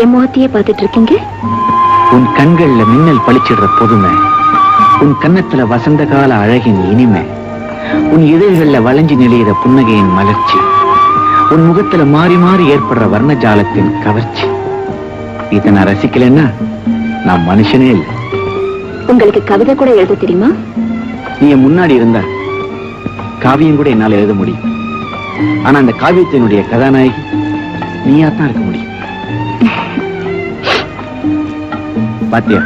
என் முகத்தையே பார்த்துட்டு இருக்கீங்க? உன் கண்கள்ல மின்னல் பளிச்சிடுற பொதுமை, உன் கன்னத்துல வசந்த கால அழகின் இனிமை, உன் இதழ்கள்ல வளைஞ்சி நெளியிற புன்னகையின் மலர்ச்சி, உன் முகத்துல மாறி மாறி ஏற்படுற வர்ணஜாலத்தின் கவர்ச்சி. இதை நான் ரசிக்கலன்னா நான் மனுஷனே இல்லை. உங்களுக்கு கவிதை கூட எழுத தெரியுமா? நீ முன்னாடி இருந்தா காவியம் கூட என்னால எழுத முடியும். ஆனா அந்த காவியத்தினுடைய கதாநாயகி நீயாத்தான் இருக்க முடியும். பாத்தியா,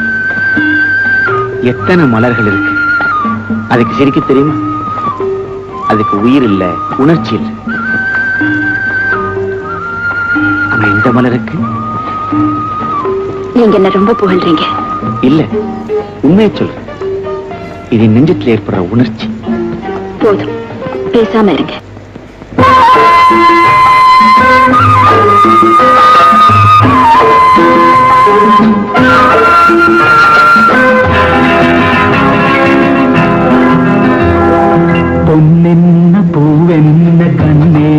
எத்தனை மலர்கள் இருக்கு, அதுக்கு சிரிக்க தெரியுமா? அதுக்கு உயிர் இல்ல, உணர்ச்சி இல்லை. ஆனா இந்த மலருக்கு நீங்க என்ன ரொம்ப புகழ்றீங்க. இல்ல, உண்மையை சொல்ற. இது நெஞ்சத்தில் ஏற்படுற உணர்ச்சி. போதும், பேசாம இருங்க. பொன்னென்ன பூவென்ன கண்ணே,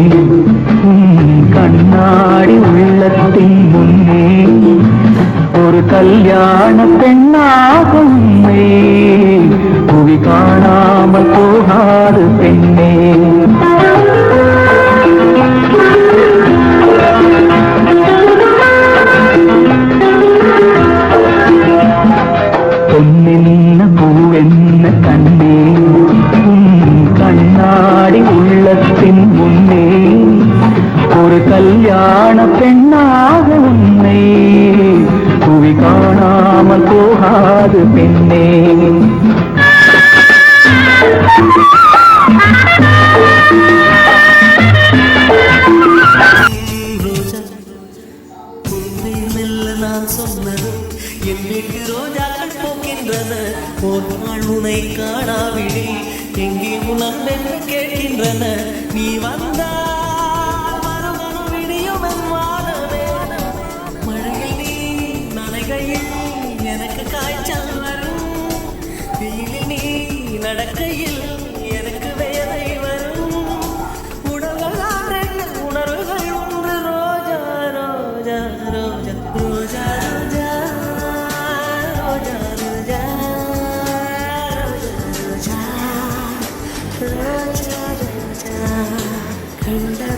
கண்ணாடி உள்ளத்தின் முன்னே ஒரு கல்யாண பெண்ணாக உன்னை புவி காணாமல் போகாது பெண்ணே. பொன்னென்ன பூவென்ன கண்ணே, கண்ணாடி உள்ளத்தின் முன்னே ஒரு கல்யாண பெண்ணாக உன்னை புவி காணாமல் போகாது பெண்ணே. நான் சொன்னது என் வீட்டு ரோஜாக்கள் போக்கின்றன. ஒரு நாள் உனை காணாவிடி எங்கே உணம் என்று கேட்கின்றன. நீ வந்தால் மறுமணம் விடியும் என் வானமே. மழையில் நீ நனைகையில் எனக்கு காய்ச்சல் வரும். வெயிலில் நீ நடக்கையில் எனக்கு வேலை வரும். உணர்வுகள் ரெண்டு, உணர்வுகள் ஒன்று. ரோஜா ரோஜா ரோஜா ரோஜா ரோஜா ரோஜா ரோஜா ரோஜா ரோஜா ரோஜா ரோஜா.